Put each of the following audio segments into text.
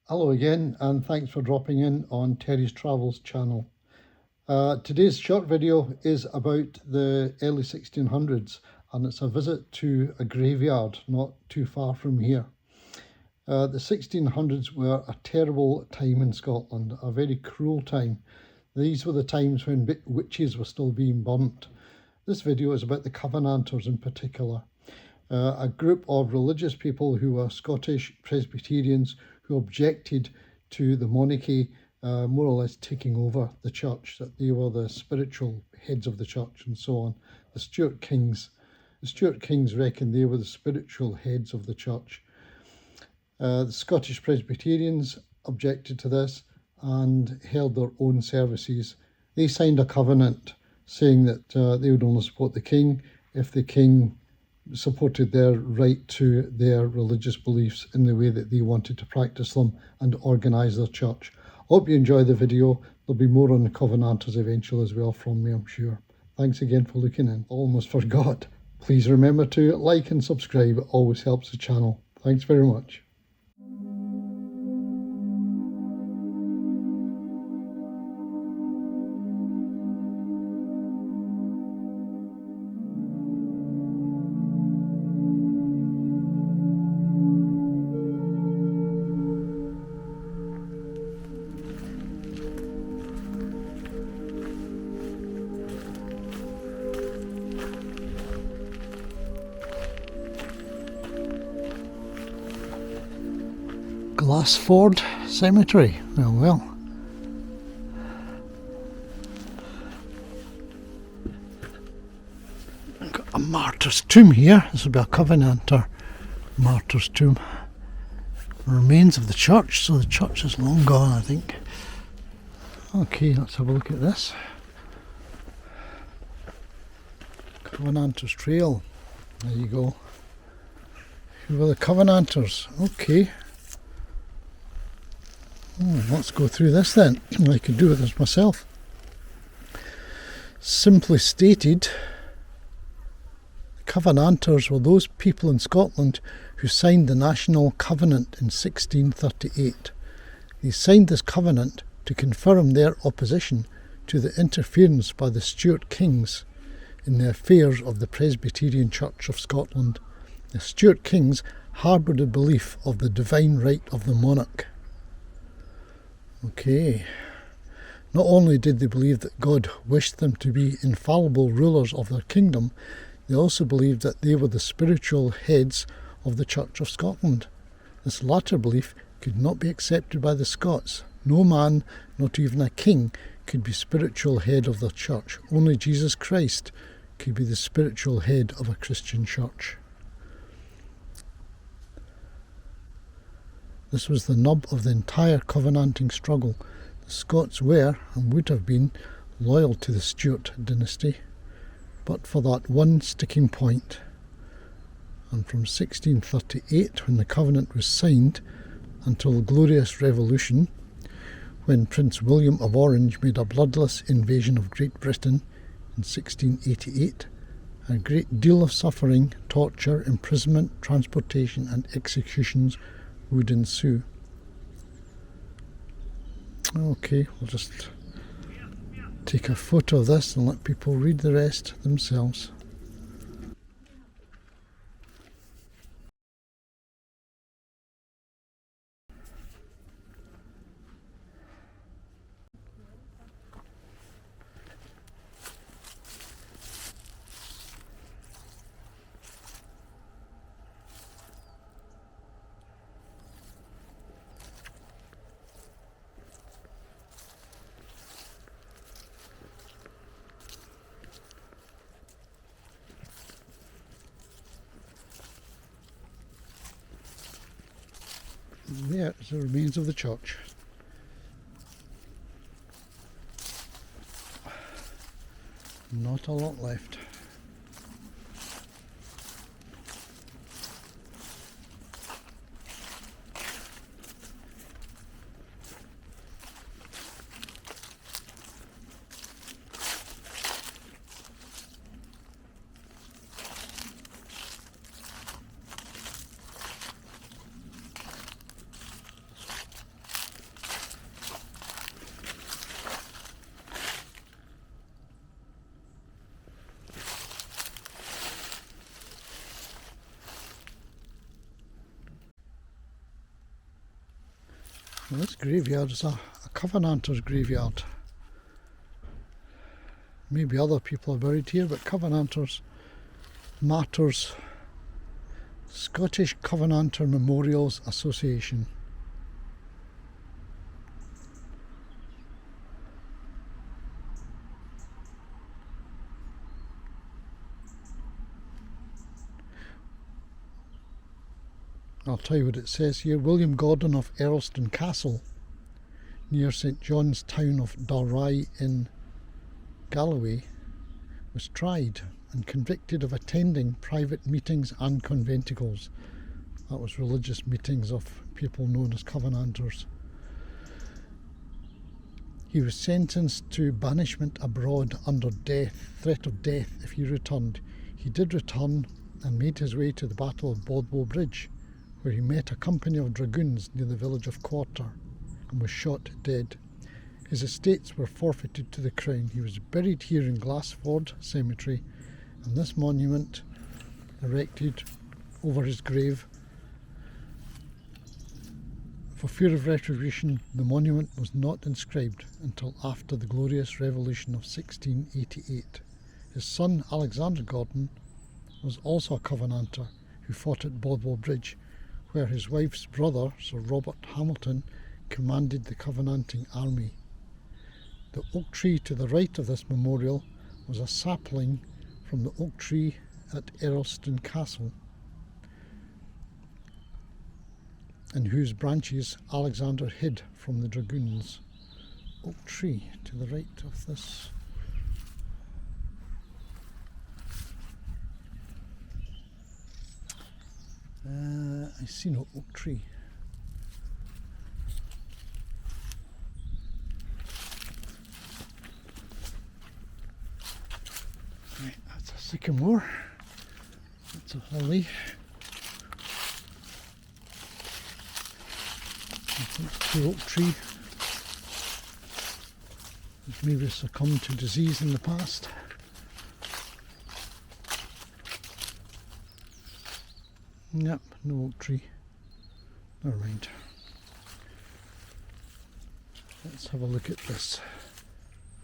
Hello again, and thanks for dropping in on Terry's Travels channel. Today's short video is about the early 1600s, and it's a visit to a graveyard not too far from here. The 1600s were a terrible time in Scotland, a very cruel time. These were the times when witches were still being burnt. This video is about the Covenanters in particular, a group of religious people who were Scottish Presbyterians who objected to the monarchy more or less taking over the church, that they were the spiritual heads of the church and so on. The Stuart Kings reckoned they were the spiritual heads of the church. The Scottish Presbyterians objected to this and held their own services. They signed a covenant saying that they would only support the king if the king supported their right to their religious beliefs in the way that they wanted to practice them and organise their church. Hope you enjoy the video. There'll be more on the Covenanters eventually as well from me, I'm sure. Thanks again for looking in. Almost forgot. Please remember to like and subscribe. It always helps the channel. Thanks very much. Glassford Cemetery. Well. Got a martyr's tomb here. This will be a Covenanter martyr's tomb. Remains of the church, so the church is long gone, I think. Okay, let's have a look at this. Covenanters Trail. There you go. Who were the Covenanters? Okay. Let's go through this then. I could do this myself. Simply stated, the Covenanters were those people in Scotland who signed the National Covenant in 1638. They signed this covenant to confirm their opposition to the interference by the Stuart Kings in the affairs of the Presbyterian Church of Scotland. The Stuart Kings harboured a belief of the divine right of the monarch. Okay. Not only did they believe that God wished them to be infallible rulers of their kingdom, they also believed that they were the spiritual heads of the Church of Scotland. This latter belief could not be accepted by the Scots. No man, not even a king, could be spiritual head of the church. Only Jesus Christ could be the spiritual head of a Christian church. This was the nub of the entire Covenanting struggle. The Scots were, and would have been, loyal to the Stuart dynasty, but for that one sticking point. And from 1638, when the covenant was signed, until the Glorious Revolution, when Prince William of Orange made a bloodless invasion of Great Britain in 1688, a great deal of suffering, torture, imprisonment, transportation and executions would ensue. Okay, we'll just take a photo of this and let people read the rest themselves. There is the remains of the church. Not a lot left. Well, this graveyard is a Covenanters graveyard. Maybe other people are buried here, but Covenanters matters. Scottish Covenanter Memorials Association. I'll tell you what it says here. William Gordon of Earlston Castle, near St John's town of Dalry in Galloway, was tried and convicted of attending private meetings and conventicles. That was religious meetings of people known as Covenanters. He was sentenced to banishment abroad under threat of death if he returned. He did return and made his way to the Battle of Bothwell Bridge, where he met a company of dragoons near the village of Quarter and was shot dead. His estates were forfeited to the Crown. He was buried here in Glassford Cemetery, and this monument erected over his grave. For fear of retribution, the monument was not inscribed until after the Glorious Revolution of 1688. His son Alexander Gordon was also a Covenanter who fought at Bothwell Bridge, where his wife's brother, Sir Robert Hamilton, commanded the Covenanting army. The oak tree to the right of this memorial was a sapling from the oak tree at Earlston Castle, in whose branches Alexander hid from the dragoons. Oak tree to the right of this. I see no oak tree. Right, that's a sycamore. That's a holly. I think the oak tree has maybe succumbed to disease in the past. Yep, no oak tree. Never mind. Let's have a look at this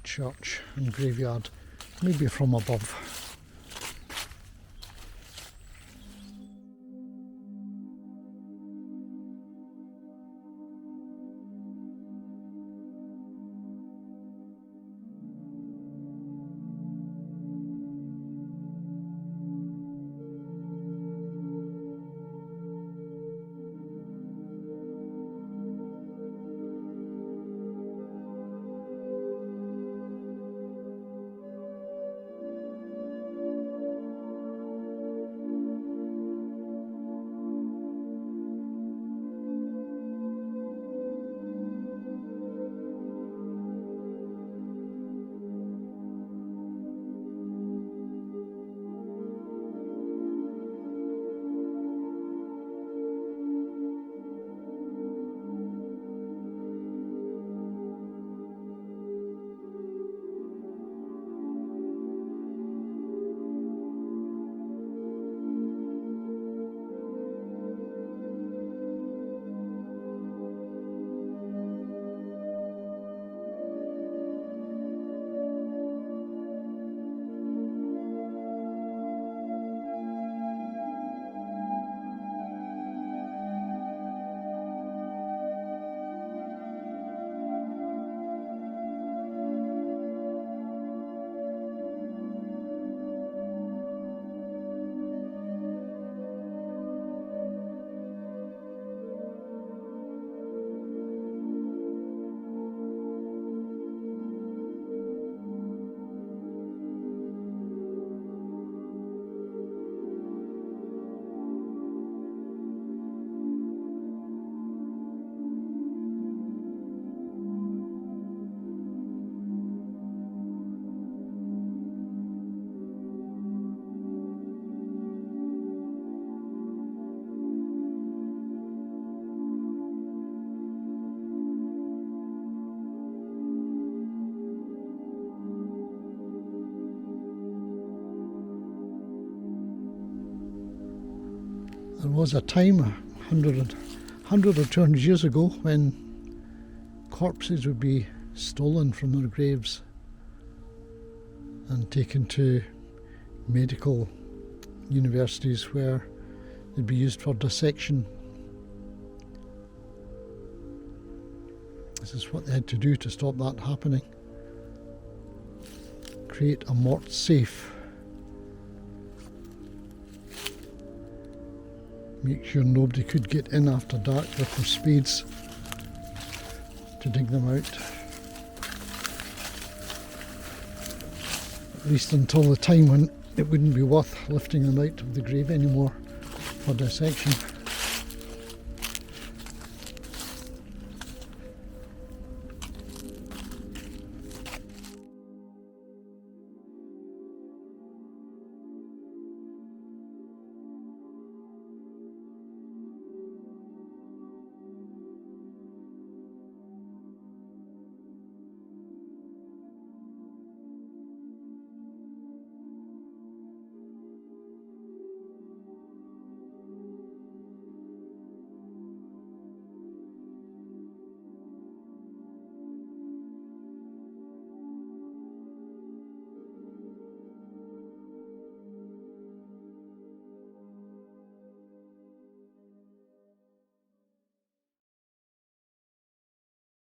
church and graveyard, maybe from above. There was a time, 100 or 200 years ago, when corpses would be stolen from their graves and taken to medical universities where they'd be used for dissection. This is what they had to do to stop that happening. Create a mort safe. Make sure nobody could get in after dark with their spades to dig them out. At least until the time when it wouldn't be worth lifting them out of the grave anymore for dissection.